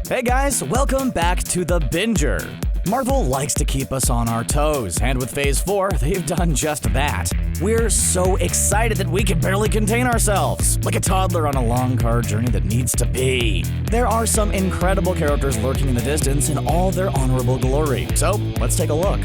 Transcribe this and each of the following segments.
Hey guys, welcome back to The Binger. Marvel likes to keep us on our toes, and with Phase 4, they've done just that. We're so excited that we can barely contain ourselves, like a toddler on a long car journey that needs to pee. There are some incredible characters lurking in the distance in all their honorable glory, so let's take a look.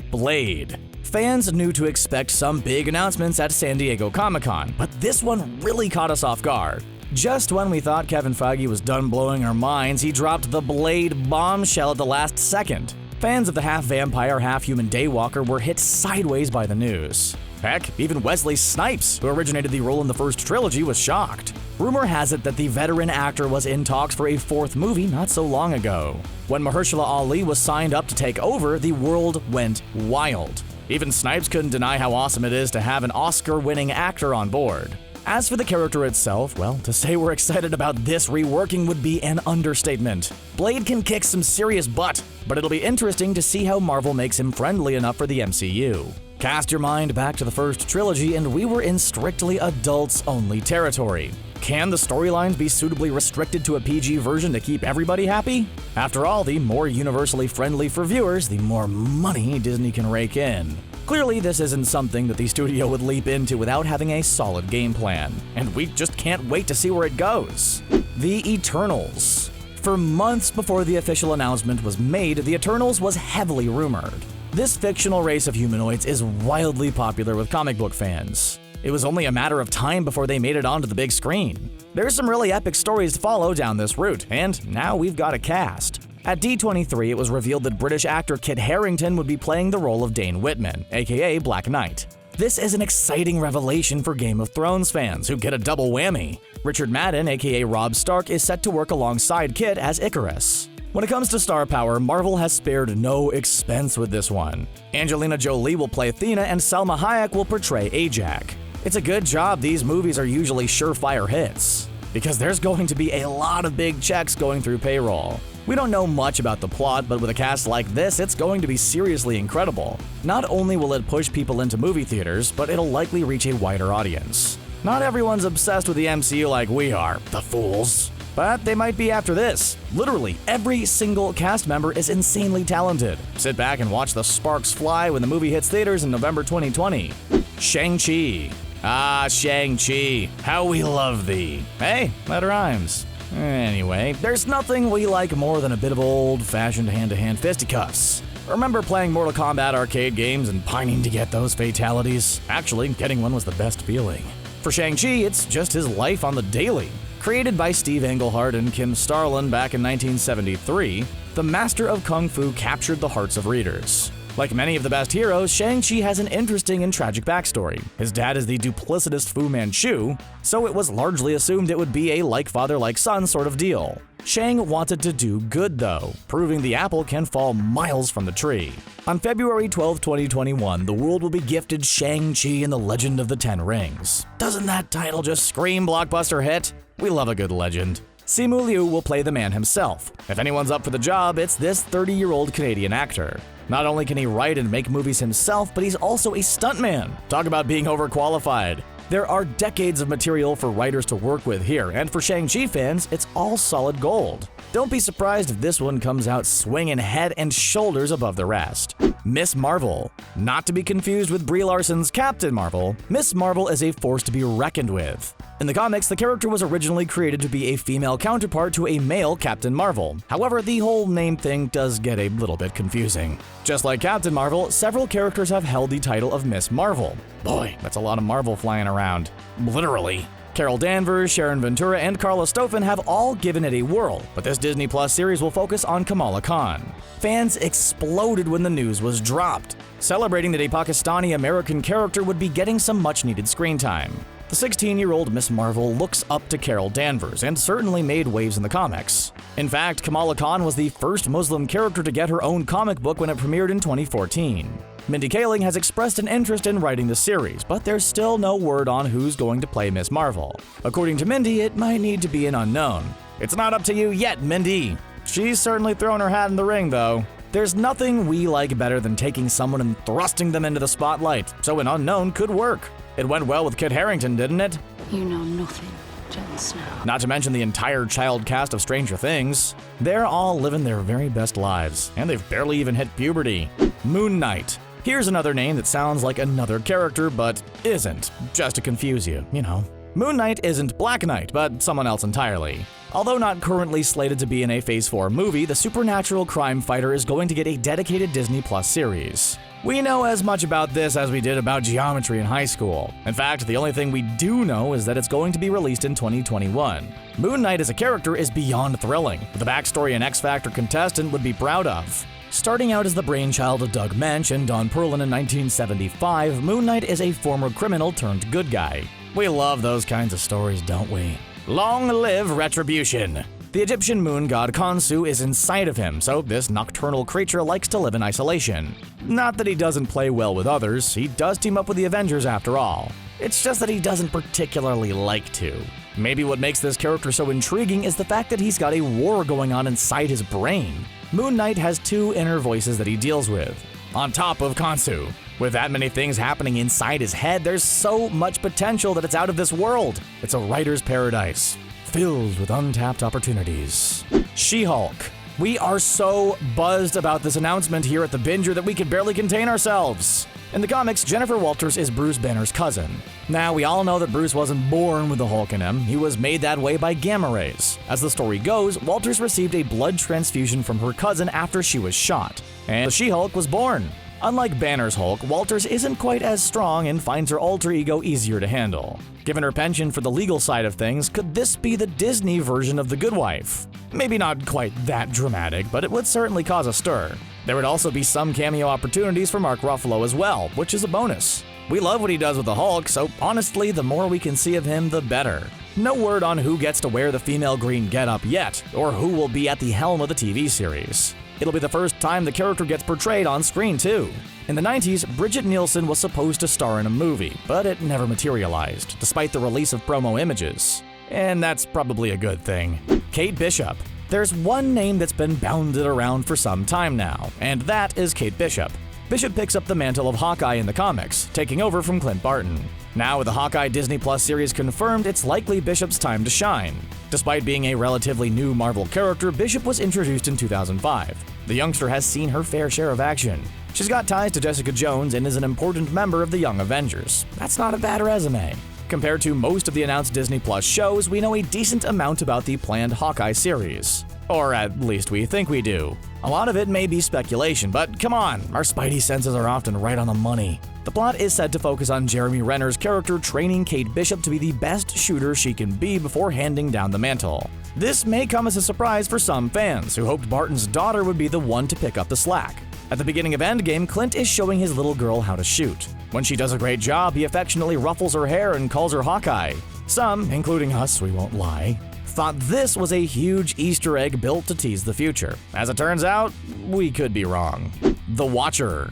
Blade. Fans knew to expect some big announcements at San Diego Comic-Con, but this one really caught us off guard. Just when we thought Kevin Feige was done blowing our minds, he dropped the Blade bombshell at the last second. Fans of the half-vampire, half-human Daywalker were hit sideways by the news. Heck, even Wesley Snipes, who originated the role in the first trilogy, was shocked. Rumor has it that the veteran actor was in talks for a fourth movie not so long ago. When Mahershala Ali was signed up to take over, the world went wild. Even Snipes couldn't deny how awesome it is to have an Oscar-winning actor on board. As for the character itself, well, to say we're excited about this reworking would be an understatement. Blade can kick some serious butt, but it'll be interesting to see how Marvel makes him friendly enough for the MCU. Cast your mind back to the first trilogy and we were in strictly adults-only territory. Can the storylines be suitably restricted to a PG version to keep everybody happy? After all, the more universally friendly for viewers, the more money Disney can rake in. Clearly, this isn't something that the studio would leap into without having a solid game plan, and we just can't wait to see where it goes. The Eternals. For months before the official announcement was made, the Eternals was heavily rumored. This fictional race of humanoids is wildly popular with comic book fans. It was only a matter of time before they made it onto the big screen. There's some really epic stories to follow down this route, and now we've got a cast. At D23, it was revealed that British actor Kit Harington would be playing the role of Dane Whitman, aka Black Knight. This is an exciting revelation for Game of Thrones fans, who get a double whammy. Richard Madden, aka Robb Stark, is set to work alongside Kit as Icarus. When it comes to star power, Marvel has spared no expense with this one. Angelina Jolie will play Athena and Salma Hayek will portray Ajak. It's a good job these movies are usually surefire hits, because there's going to be a lot of big checks going through payroll. We don't know much about the plot, but with a cast like this, it's going to be seriously incredible. Not only will it push people into movie theaters, but it'll likely reach a wider audience. Not everyone's obsessed with the MCU like we are, the fools. But they might be after this. Literally, every single cast member is insanely talented. Sit back and watch the sparks fly when the movie hits theaters in November 2020. Shang-Chi. Ah, Shang-Chi, how we love thee. Hey, that rhymes. Anyway, there's nothing we like more than a bit of old-fashioned hand-to-hand fisticuffs. Remember playing Mortal Kombat arcade games and pining to get those fatalities? Actually, getting one was the best feeling. For Shang-Chi, it's just his life on the daily. Created by Steve Englehart and Kim Starlin back in 1973, the master of Kung Fu captured the hearts of readers. Like many of the best heroes, Shang-Chi has an interesting and tragic backstory. His dad is the duplicitous Fu Manchu, so it was largely assumed it would be a like father like son sort of deal. Shang wanted to do good though, proving the apple can fall miles from the tree. On February 12, 2021, the world will be gifted Shang-Chi and the Legend of the Ten Rings. Doesn't that title just scream blockbuster hit? We love a good legend. Simu Liu will play the man himself. If anyone's up for the job, it's this 30-year-old Canadian actor. Not only can he write and make movies himself, but he's also a stuntman. Talk about being overqualified. There are decades of material for writers to work with here, and for Shang-Chi fans, it's all solid gold. Don't be surprised if this one comes out swinging head and shoulders above the rest. Miss Marvel. Not to be confused with Brie Larson's Captain Marvel, Miss Marvel is a force to be reckoned with. In the comics, the character was originally created to be a female counterpart to a male Captain Marvel. However, the whole name thing does get a little bit confusing. Just like Captain Marvel, several characters have held the title of Miss Marvel. Boy, that's a lot of Marvel flying around. Literally. Carol Danvers, Sharon Ventura, and Carla Stofan have all given it a whirl, but this Disney Plus series will focus on Kamala Khan. Fans exploded when the news was dropped, celebrating that a Pakistani-American character would be getting some much-needed screen time. The 16-year-old Miss Marvel looks up to Carol Danvers and certainly made waves in the comics. In fact, Kamala Khan was the first Muslim character to get her own comic book when it premiered in 2014. Mindy Kaling has expressed an interest in writing the series, but there's still no word on who's going to play Miss Marvel. According to Mindy, it might need to be an unknown. It's not up to you yet, Mindy. She's certainly thrown her hat in the ring, though. There's nothing we like better than taking someone and thrusting them into the spotlight, so an unknown could work. It went well with Kit Harington, didn't it? You know nothing, Jon Snow. Not to mention the entire child cast of Stranger Things. They're all living their very best lives, and they've barely even hit puberty. Moon Knight. Here's another name that sounds like another character, but isn't, just to confuse you, you know. Moon Knight isn't Black Knight, but someone else entirely. Although not currently slated to be in a Phase 4 movie, the supernatural crime fighter is going to get a dedicated Disney Plus series. We know as much about this as we did about geometry in high school. In fact, the only thing we do know is that it's going to be released in 2021. Moon Knight as a character is beyond thrilling, with a backstory an X Factor contestant would be proud of. Starting out as the brainchild of Doug Mensch and Don Perlin in 1975, Moon Knight is a former criminal turned good guy. We love those kinds of stories, don't we? Long live Retribution! The Egyptian moon god Khonsu is inside of him, so this nocturnal creature likes to live in isolation. Not that he doesn't play well with others, he does team up with the Avengers after all. It's just that he doesn't particularly like to. Maybe what makes this character so intriguing is the fact that he's got a war going on inside his brain. Moon Knight has two inner voices that he deals with, on top of Khonsu. With that many things happening inside his head, there's so much potential that it's out of this world. It's a writer's paradise, filled with untapped opportunities. She-Hulk. We are so buzzed about this announcement here at the Binger that we can barely contain ourselves. In the comics, Jennifer Walters is Bruce Banner's cousin. Now, we all know that Bruce wasn't born with the Hulk in him, he was made that way by gamma rays. As the story goes, Walters received a blood transfusion from her cousin after she was shot, and the She-Hulk was born. Unlike Banner's Hulk, Walters isn't quite as strong and finds her alter ego easier to handle. Given her penchant for the legal side of things, could this be the Disney version of The Good Wife? Maybe not quite that dramatic, but it would certainly cause a stir. There would also be some cameo opportunities for Mark Ruffalo as well, which is a bonus. We love what he does with the Hulk, so honestly, the more we can see of him, the better. No word on who gets to wear the female green getup yet, or who will be at the helm of the TV series. It'll be the first time the character gets portrayed on screen, too. In the 90s, Bridget Nielsen was supposed to star in a movie, but it never materialized, despite the release of promo images. And that's probably a good thing. Kate Bishop. There's one name that's been bounded around for some time now, and that is Kate Bishop. Bishop picks up the mantle of Hawkeye in the comics, taking over from Clint Barton. Now with the Hawkeye Disney Plus series confirmed, it's likely Bishop's time to shine. Despite being a relatively new Marvel character, Bishop was introduced in 2005. The youngster has seen her fair share of action. She's got ties to Jessica Jones and is an important member of the Young Avengers. That's not a bad resume. Compared to most of the announced Disney Plus shows, we know a decent amount about the planned Hawkeye series. Or at least we think we do. A lot of it may be speculation, but come on, our spidey senses are often right on the money. The plot is said to focus on Jeremy Renner's character training Kate Bishop to be the best shooter she can be before handing down the mantle. This may come as a surprise for some fans who hoped Barton's daughter would be the one to pick up the slack. At the beginning of Endgame, Clint is showing his little girl how to shoot. When she does a great job, he affectionately ruffles her hair and calls her Hawkeye. Some, including us, we won't lie, thought this was a huge Easter egg built to tease the future. As it turns out, we could be wrong. The Watcher.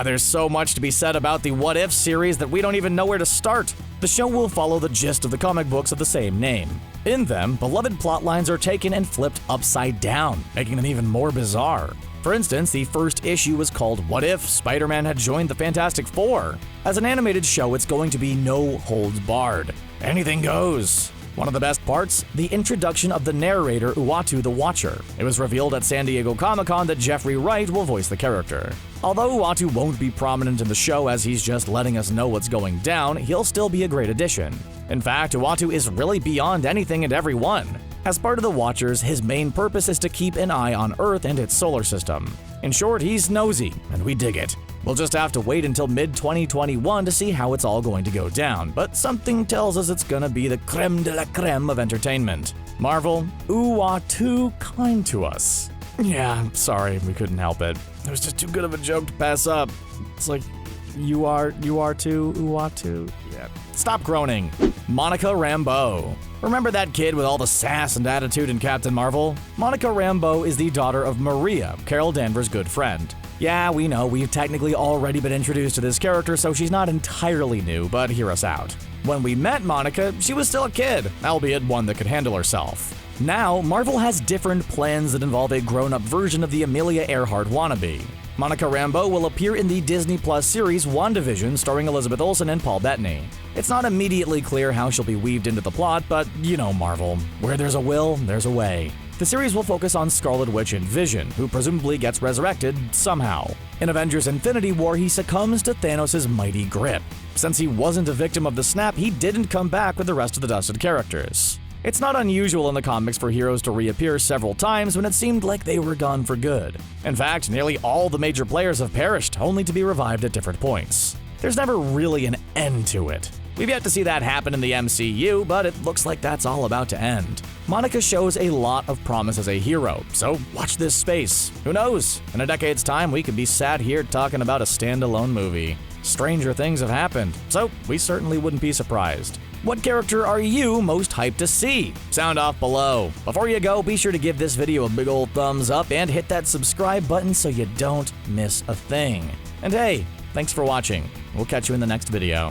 There's so much to be said about the What If series that we don't even know where to start. The show will follow the gist of the comic books of the same name. In them, beloved plotlines are taken and flipped upside down, making them even more bizarre. For instance, the first issue was called What If Spider-Man Had Joined the Fantastic Four? As an animated show, it's going to be no holds barred. Anything goes. One of the best parts? The introduction of the narrator Uatu the Watcher. It was revealed at San Diego Comic-Con that Jeffrey Wright will voice the character. Although Uatu won't be prominent in the show as he's just letting us know what's going down, he'll still be a great addition. In fact, Uatu is really beyond anything and everyone. As part of the Watchers, his main purpose is to keep an eye on Earth and its solar system. In short, he's nosy, and we dig it. We'll just have to wait until mid-2021 to see how it's all going to go down, but something tells us it's gonna be the creme de la creme of entertainment. Marvel, ooh ah too kind to us. Yeah, sorry, we couldn't help it. It was just too good of a joke to pass up. It's like, you are too, ooh ah too. Yeah. Stop groaning. Monica Rambeau. Remember that kid with all the sass and attitude in Captain Marvel? Monica Rambeau is the daughter of Maria, Carol Danvers' good friend. Yeah, we know, we've technically already been introduced to this character, so she's not entirely new, but hear us out. When we met Monica, she was still a kid, albeit one that could handle herself. Now, Marvel has different plans that involve a grown-up version of the Amelia Earhart wannabe. Monica Rambeau will appear in the Disney Plus series WandaVision starring Elizabeth Olsen and Paul Bettany. It's not immediately clear how she'll be weaved into the plot, but you know Marvel. Where there's a will, there's a way. The series will focus on Scarlet Witch and Vision, who presumably gets resurrected somehow. In Avengers Infinity War, he succumbs to Thanos' mighty grip. Since he wasn't a victim of the snap, he didn't come back with the rest of the dusted characters. It's not unusual in the comics for heroes to reappear several times when it seemed like they were gone for good. In fact, nearly all the major players have perished, only to be revived at different points. There's never really an end to it. We've yet to see that happen in the MCU, but it looks like that's all about to end. Monica shows a lot of promise as a hero, so watch this space. Who knows? In a decade's time, we could be sat here talking about a standalone movie. Stranger things have happened, so we certainly wouldn't be surprised. What character are you most hyped to see? Sound off below. Before you go, be sure to give this video a big old thumbs up and hit that subscribe button so you don't miss a thing. And hey, thanks for watching. We'll catch you in the next video.